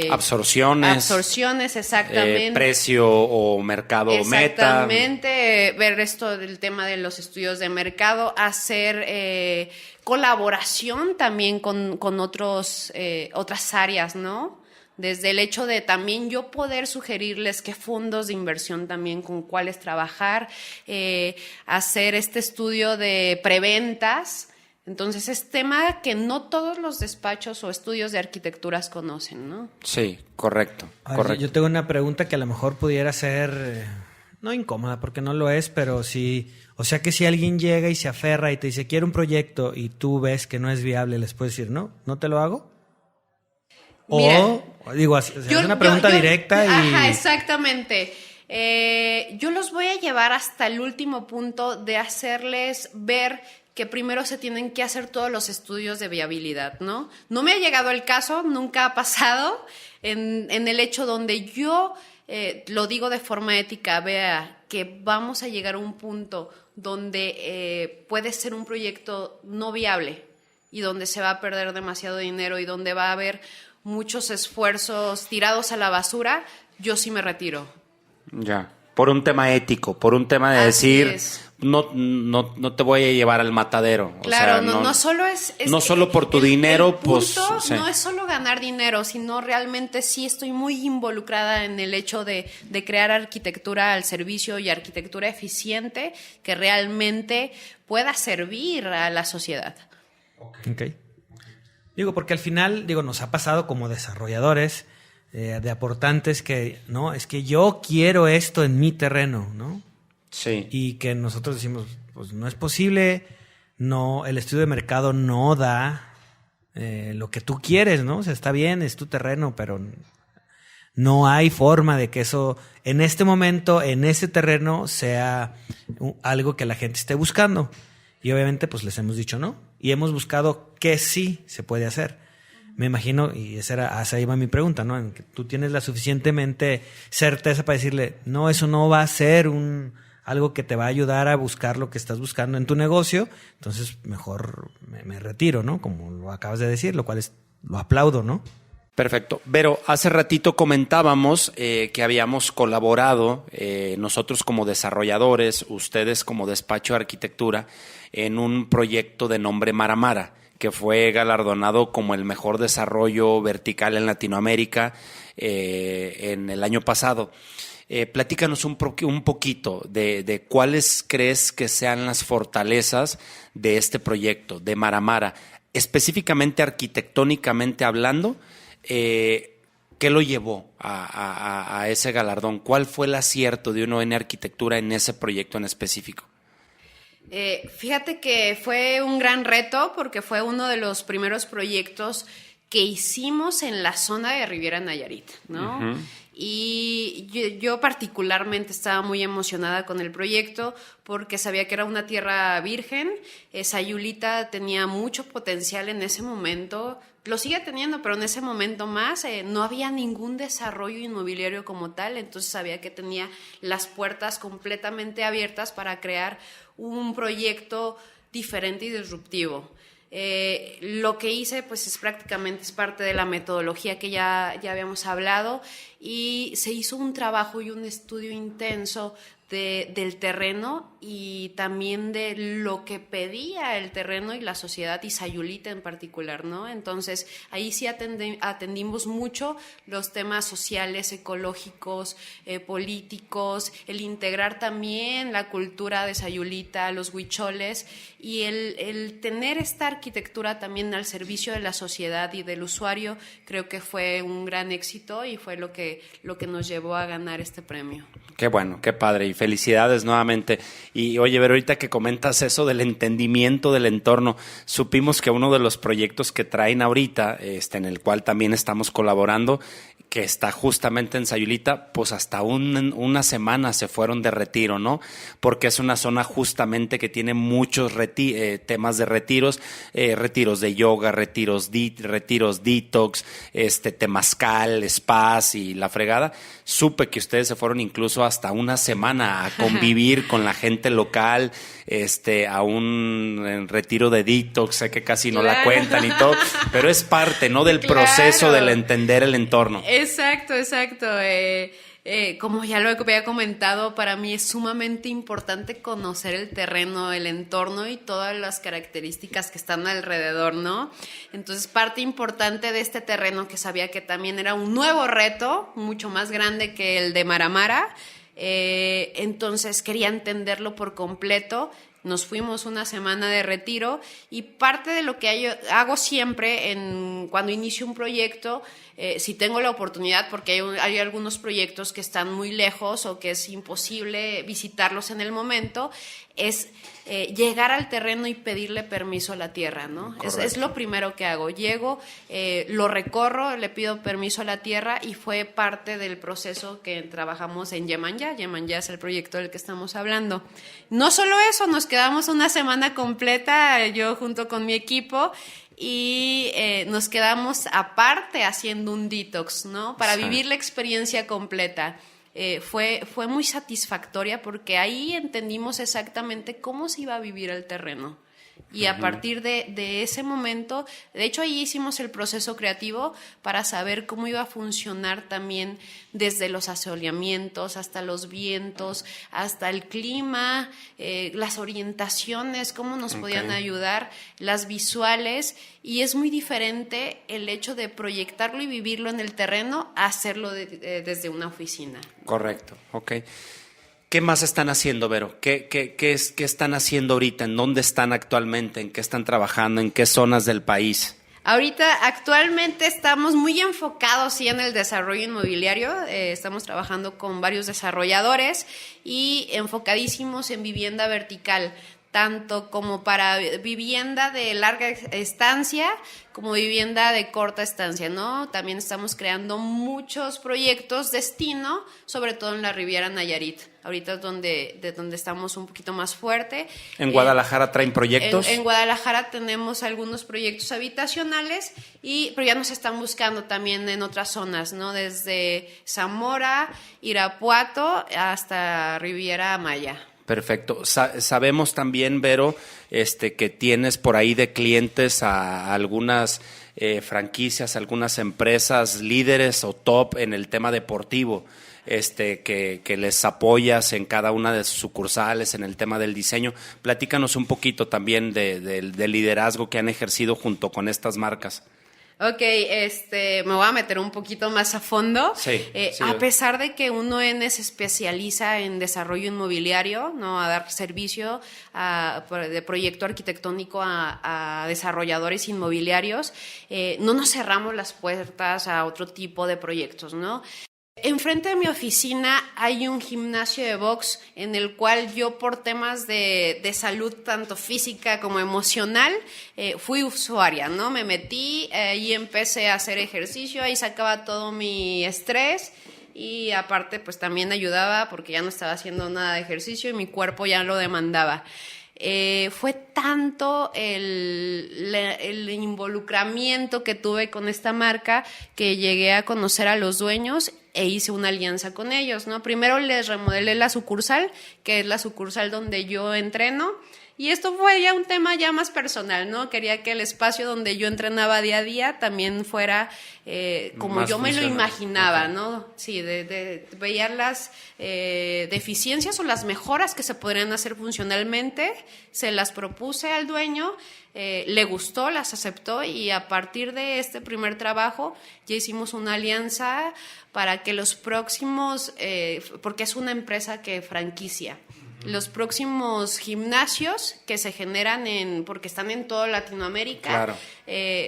Absorciones, exactamente. Precio o mercado meta. Exactamente, ver esto del tema de los estudios de mercado, hacer colaboración también con otras áreas, ¿no? Desde el hecho de también yo poder sugerirles qué fondos de inversión también con cuáles trabajar, hacer este estudio de preventas. Entonces es tema que no todos los despachos o estudios de arquitecturas conocen, ¿no? Sí, correcto. Yo tengo una pregunta que a lo mejor pudiera ser no incómoda, porque no lo es, pero sí, o sea que si alguien llega y se aferra y te dice quiero un proyecto y tú ves que no es viable, les puedes decir no te lo hago. Mira, o digo, es una pregunta directa y... Ajá, exactamente. Yo los voy a llevar hasta el último punto de hacerles ver que primero se tienen que hacer todos los estudios de viabilidad, ¿no? No me ha llegado el caso, nunca ha pasado, en el hecho donde yo, lo digo de forma ética, vea que vamos a llegar a un punto donde puede ser un proyecto no viable y donde se va a perder demasiado dinero y donde va a haber muchos esfuerzos tirados a la basura, yo sí me retiro. Ya, por un tema ético, por un tema de Así decir, es. no te voy a llevar al matadero. Claro, o sea, no solo es no solo por tu dinero, el punto pues... Sí. no es solo ganar dinero, sino realmente sí estoy muy involucrada en el hecho de crear arquitectura al servicio y arquitectura eficiente que realmente pueda servir a la sociedad. Okay. Digo, porque al final, nos ha pasado como desarrolladores, de aportantes que, no, es que yo quiero esto en mi terreno, ¿no? Sí. Y que nosotros decimos, pues no es posible, no, el estudio de mercado no da lo que tú quieres, ¿no? O sea, está bien, es tu terreno, pero no hay forma de que eso, en este momento, en ese terreno, sea algo que la gente esté buscando. Y obviamente, pues les hemos dicho no. Y hemos buscado que sí se puede hacer. Me imagino, y esa iba mi pregunta, ¿no? En que tú tienes la suficientemente certeza para decirle, no, eso no va a ser algo que te va a ayudar a buscar lo que estás buscando en tu negocio, entonces mejor me retiro, ¿no? Como lo acabas de decir, lo cual lo aplaudo, ¿no? Perfecto. Vero, hace ratito comentábamos que habíamos colaborado nosotros como desarrolladores, ustedes como despacho de arquitectura, en un proyecto de nombre Maramara, que fue galardonado como el mejor desarrollo vertical en Latinoamérica en el año pasado. Platícanos un poquito de cuáles crees que sean las fortalezas de este proyecto, de Maramara, específicamente arquitectónicamente hablando. ¿Qué lo llevó a ese galardón? ¿Cuál fue el acierto de 1N Arquitectura en ese proyecto en específico? Fíjate que fue un gran reto porque fue uno de los primeros proyectos que hicimos en la zona de Riviera Nayarit, ¿no? Uh-huh. Y yo particularmente estaba muy emocionada con el proyecto porque sabía que era una tierra virgen. Sayulita tenía mucho potencial en ese momento, lo sigue teniendo, pero en ese momento más. No había ningún desarrollo inmobiliario como tal, entonces sabía que tenía las puertas completamente abiertas para crear un proyecto diferente y disruptivo. Lo que hice pues es parte de la metodología que ya habíamos hablado, y se hizo un trabajo y un estudio intenso del terreno y también de lo que pedía el terreno y la sociedad y Sayulita en particular, ¿no? Entonces ahí sí atendimos mucho los temas sociales, ecológicos, políticos, el integrar también la cultura de Sayulita, los huicholes, y el tener esta arquitectura también al servicio de la sociedad y del usuario. Creo que fue un gran éxito y fue lo que nos llevó a ganar este premio. Qué bueno, qué padre. felicidades nuevamente. Y oye, Vero, ahorita que comentas eso del entendimiento del entorno, supimos que uno de los proyectos que traen ahorita, en el cual también estamos colaborando, que está justamente en Sayulita, pues hasta una semana se fueron de retiro, ¿no? Porque es una zona justamente que tiene muchos temas de retiros de yoga, retiros detox, temazcal, spas y la fregada. Supe que ustedes se fueron incluso hasta una semana a convivir con la gente local, a un retiro de detox, sé que casi no la cuentan y todo, pero es parte, ¿no? Del proceso del entender el entorno. Exacto. Como ya lo había comentado, para mí es sumamente importante conocer el terreno, el entorno y todas las características que están alrededor, ¿no? Entonces, parte importante de este terreno, que sabía que también era un nuevo reto, mucho más grande que el de Maramara, entonces quería entenderlo por completo. Nos fuimos una semana de retiro y parte de lo que hago siempre cuando inicio un proyecto, si tengo la oportunidad, porque hay algunos proyectos que están muy lejos o que es imposible visitarlos en el momento, es llegar al terreno y pedirle permiso a la tierra, ¿no? Es lo primero que hago. Llego, lo recorro, le pido permiso a la tierra y fue parte del proceso que trabajamos en Yemanyá. Yemanyá es el proyecto del que estamos hablando. No solo eso, nos quedamos una semana completa, yo junto con mi equipo, y nos quedamos aparte haciendo un detox, ¿no? Para vivir la experiencia completa. Fue muy satisfactoria porque ahí entendimos exactamente cómo se iba a vivir el terreno. Y a partir de ese momento, de hecho ahí hicimos el proceso creativo para saber cómo iba a funcionar también desde los asoleamientos hasta los vientos, hasta el clima, las orientaciones, cómo nos podían ayudar, las visuales, y es muy diferente el hecho de proyectarlo y vivirlo en el terreno a hacerlo desde una oficina. Correcto, ok. ¿Qué más están haciendo, Vero? ¿Qué están haciendo ahorita? ¿En dónde están actualmente? ¿En qué están trabajando? ¿En qué zonas del país? Ahorita, actualmente estamos muy enfocados sí, en el desarrollo inmobiliario. Estamos trabajando con varios desarrolladores y enfocadísimos en vivienda vertical, tanto como para vivienda de larga estancia como vivienda de corta estancia, ¿no? También estamos creando muchos proyectos destino, sobre todo en la Riviera Nayarit. Ahorita es donde estamos un poquito más fuerte. ¿En Guadalajara traen proyectos? En Guadalajara tenemos algunos proyectos habitacionales, pero ya nos están buscando también en otras zonas, ¿no? Desde Zamora, Irapuato hasta Riviera Maya. Perfecto. Sabemos también, Vero, que tienes por ahí de clientes a algunas franquicias, algunas empresas líderes o top en el tema deportivo, que les apoyas en cada una de sus sucursales, en el tema del diseño. Platícanos un poquito también del liderazgo que han ejercido junto con estas marcas. Ok, me voy a meter un poquito más a fondo. Sí, a pesar de que 1N se especializa en desarrollo inmobiliario, ¿no? A dar servicio de proyecto arquitectónico a desarrolladores inmobiliarios, no nos cerramos las puertas a otro tipo de proyectos, ¿no? Enfrente de mi oficina hay un gimnasio de box en el cual yo por temas de salud tanto física como emocional fui usuaria, ¿no? Me metí y empecé a hacer ejercicio, ahí sacaba todo mi estrés y aparte pues también ayudaba porque ya no estaba haciendo nada de ejercicio y mi cuerpo ya lo demandaba. Fue tanto el involucramiento que tuve con esta marca que llegué a conocer a los dueños e hice una alianza con ellos, ¿no? Primero les remodelé la sucursal, que es la sucursal donde yo entreno, y esto fue ya un tema ya más personal, ¿no? Quería que el espacio donde yo entrenaba día a día también fuera como más yo me lo imaginaba, okay. ¿No? Sí, veía las deficiencias o las mejoras que se podrían hacer funcionalmente, se las propuse al dueño, le gustó, las aceptó y a partir de este primer trabajo ya hicimos una alianza para que los próximos, porque es una empresa que franquicia, los próximos gimnasios que se generan porque están en toda Latinoamérica, claro.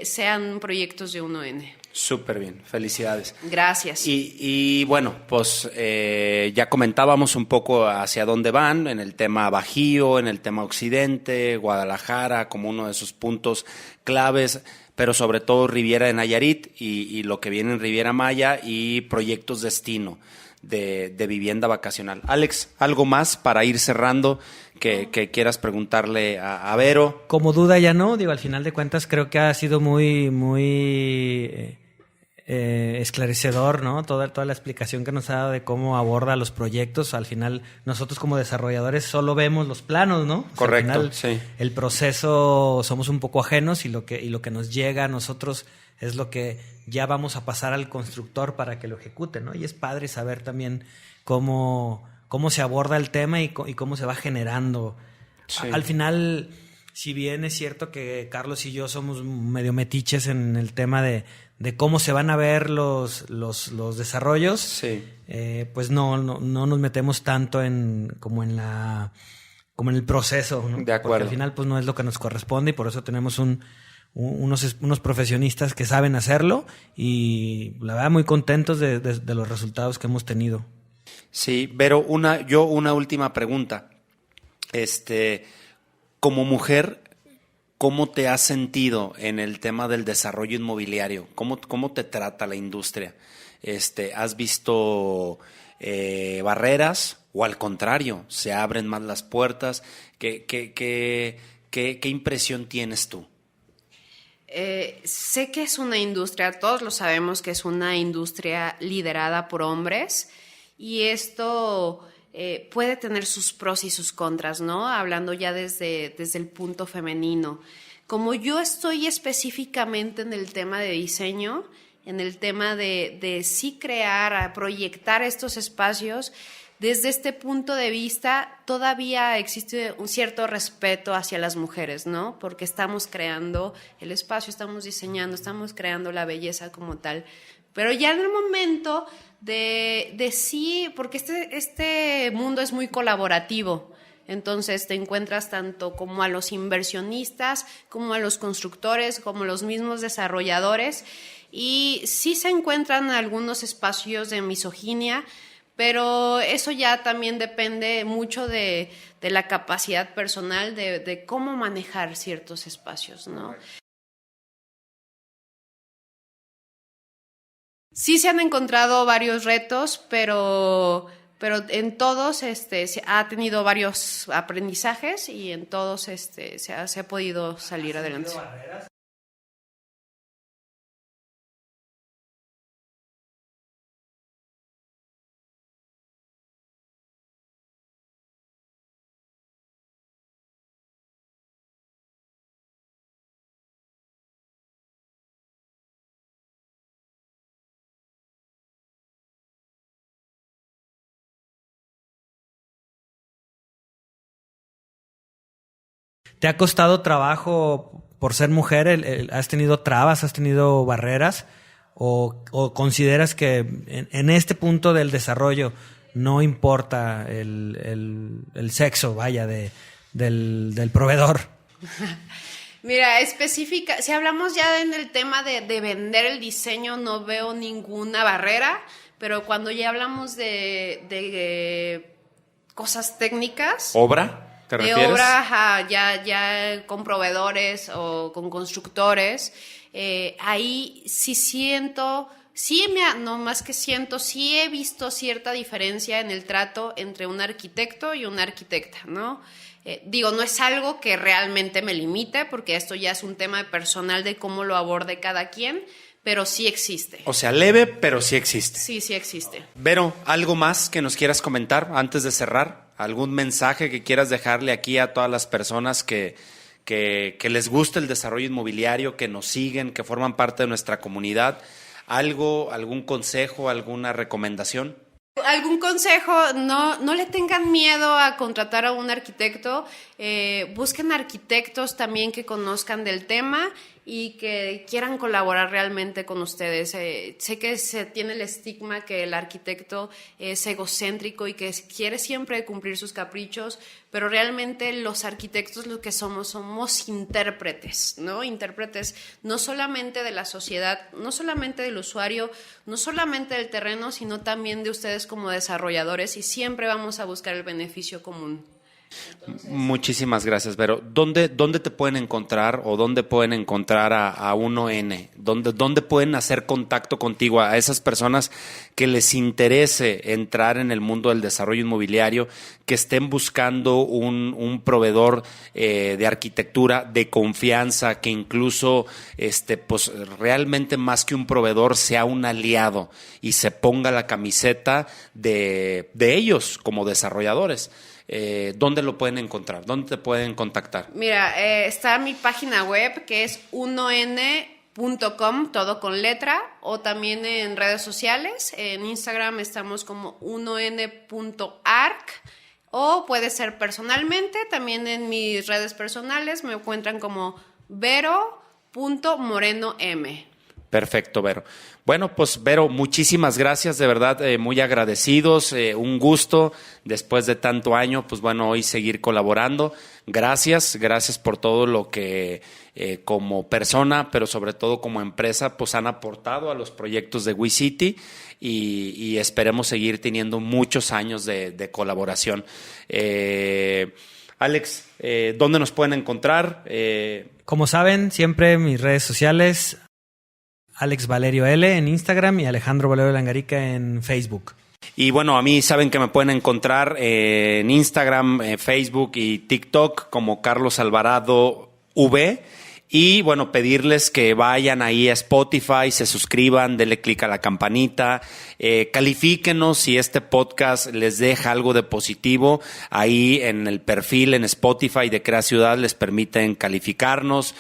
Sean proyectos de 1N. Súper bien, felicidades. Gracias. Y bueno, pues ya comentábamos un poco hacia dónde van en el tema Bajío, en el tema Occidente, Guadalajara como uno de sus puntos claves, pero sobre todo Riviera de Nayarit y lo que viene en Riviera Maya y proyectos destino de vivienda vacacional. Alex, ¿algo más para ir cerrando que quieras preguntarle a Vero? Como duda ya no, digo, al final de cuentas creo que ha sido muy esclarecedor, ¿no? Toda la explicación que nos ha dado de cómo aborda los proyectos. Al final, nosotros como desarrolladores solo vemos los planos, ¿no? O sea, Correcto, al final, sí. el proceso somos un poco ajenos y lo que nos llega a nosotros es lo que ya vamos a pasar al constructor para que lo ejecute, ¿no? Y es padre saber también cómo se aborda el tema y cómo se va generando. Sí. Al final, si bien es cierto que Carlos y yo somos medio metiches en el tema de cómo se van a ver los desarrollos, Sí. pues no nos metemos tanto como en el proceso, ¿no? De acuerdo. Porque al final pues no es lo que nos corresponde y por eso tenemos unos profesionistas que saben hacerlo y la verdad muy contentos de los resultados que hemos tenido. Sí, Vero, una última pregunta. Como mujer, ¿cómo te has sentido en el tema del desarrollo inmobiliario? ¿Cómo te trata la industria? ¿Has visto barreras o al contrario, se abren más las puertas? ¿Qué impresión tienes tú? Sé que es una industria, todos lo sabemos que es una industria liderada por hombres y esto puede tener sus pros y sus contras, ¿no? Hablando ya desde el punto femenino. Como yo estoy específicamente en el tema de diseño, en el tema de sí crear, proyectar estos espacios, desde este punto de vista todavía existe un cierto respeto hacia las mujeres, ¿no? Porque estamos creando el espacio, estamos diseñando, estamos creando la belleza como tal. Pero ya en el momento de sí, porque este mundo es muy colaborativo, entonces te encuentras tanto como a los inversionistas, como a los constructores, como a los mismos desarrolladores, y sí se encuentran algunos espacios de misoginia, pero eso ya también depende mucho de la capacidad personal de cómo manejar ciertos espacios, ¿no? Sí se han encontrado varios retos, pero en todos se ha tenido varios aprendizajes y en todos se ha podido salir adelante. ¿Te ha costado trabajo por ser mujer? ¿Has tenido trabas, has tenido barreras? ¿O consideras que en este punto del desarrollo no importa el sexo, vaya, del proveedor? Mira, si hablamos ya en el tema de vender el diseño, no veo ninguna barrera, pero cuando ya hablamos de cosas técnicas... ¿Obra? ¿Te refieres? De obra, ajá, ya con proveedores o con constructores, ahí sí siento, no más que siento, sí he visto cierta diferencia en el trato entre un arquitecto y una arquitecta, ¿no? No es algo que realmente me limite, porque esto ya es un tema personal de cómo lo aborde cada quien, pero sí existe. O sea, leve, pero sí existe. Sí existe. Vero, ¿algo más que nos quieras comentar antes de cerrar? ¿Algún mensaje que quieras dejarle aquí a todas las personas que les gusta el desarrollo inmobiliario, que nos siguen, que forman parte de nuestra comunidad? ¿Algún consejo, alguna recomendación? ¿Algún consejo? No le tengan miedo a contratar a un arquitecto. Busquen arquitectos también que conozcan del tema y que quieran colaborar realmente con ustedes. Sé que se tiene el estigma que el arquitecto es egocéntrico y que quiere siempre cumplir sus caprichos, pero realmente los arquitectos lo que somos intérpretes, ¿no? Intérpretes no solamente de la sociedad, no solamente del usuario, no solamente del terreno, sino también de ustedes como desarrolladores, y siempre vamos a buscar el beneficio común. Entonces, muchísimas gracias, Vero. ¿Dónde te pueden encontrar o dónde pueden encontrar a 1N? ¿Dónde pueden hacer contacto contigo a esas personas que les interese entrar en el mundo del desarrollo inmobiliario, que estén buscando un proveedor de arquitectura de confianza, que incluso pues realmente más que un proveedor sea un aliado y se ponga la camiseta de ellos como desarrolladores? ¿Dónde lo pueden encontrar? ¿Dónde te pueden contactar? Mira, está mi página web que es 1n.com, todo con letra, o también en redes sociales. En Instagram estamos como 1n.arc, o puede ser personalmente. También en mis redes personales me encuentran como vero.morenoM. Perfecto, Vero. Bueno, pues Vero, muchísimas gracias, de verdad, muy agradecidos, un gusto después de tanto año, pues bueno, hoy seguir colaborando. Gracias por todo lo que como persona, pero sobre todo como empresa, pues han aportado a los proyectos de WeCity y esperemos seguir teniendo muchos años de colaboración. Alex, ¿dónde nos pueden encontrar? Como saben, siempre mis redes sociales, Alex Valerio L en Instagram y Alejandro Valerio Langarica en Facebook. Y bueno, a mí saben que me pueden encontrar en Instagram, Facebook y TikTok como Carlos Alvarado V. Y bueno, pedirles que vayan ahí a Spotify, se suscriban, denle clic a la campanita, califíquenos si este podcast les deja algo de positivo. Ahí en el perfil en Spotify de Crea Ciudad les permiten calificarnos.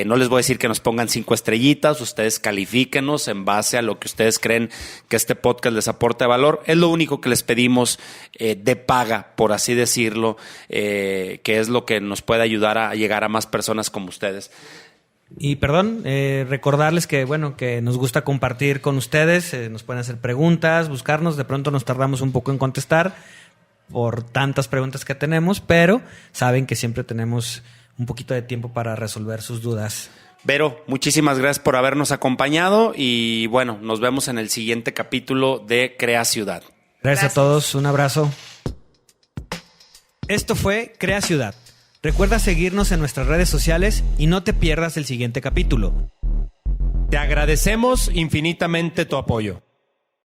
No les voy a decir que nos pongan 5 estrellitas, ustedes califíquenos en base a lo que ustedes creen que este podcast les aporta de valor. Es lo único que les pedimos de paga, por así decirlo, que es lo que nos puede ayudar a llegar a más personas como ustedes. Y perdón, recordarles que bueno, que nos gusta compartir con ustedes, nos pueden hacer preguntas, buscarnos, de pronto nos tardamos un poco en contestar por tantas preguntas que tenemos, pero saben que siempre tenemos un poquito de tiempo para resolver sus dudas. Vero, muchísimas gracias por habernos acompañado y bueno, nos vemos en el siguiente capítulo de Crea Ciudad. Gracias a todos, un abrazo. Esto fue Crea Ciudad. Recuerda seguirnos en nuestras redes sociales y no te pierdas el siguiente capítulo. Te agradecemos infinitamente tu apoyo.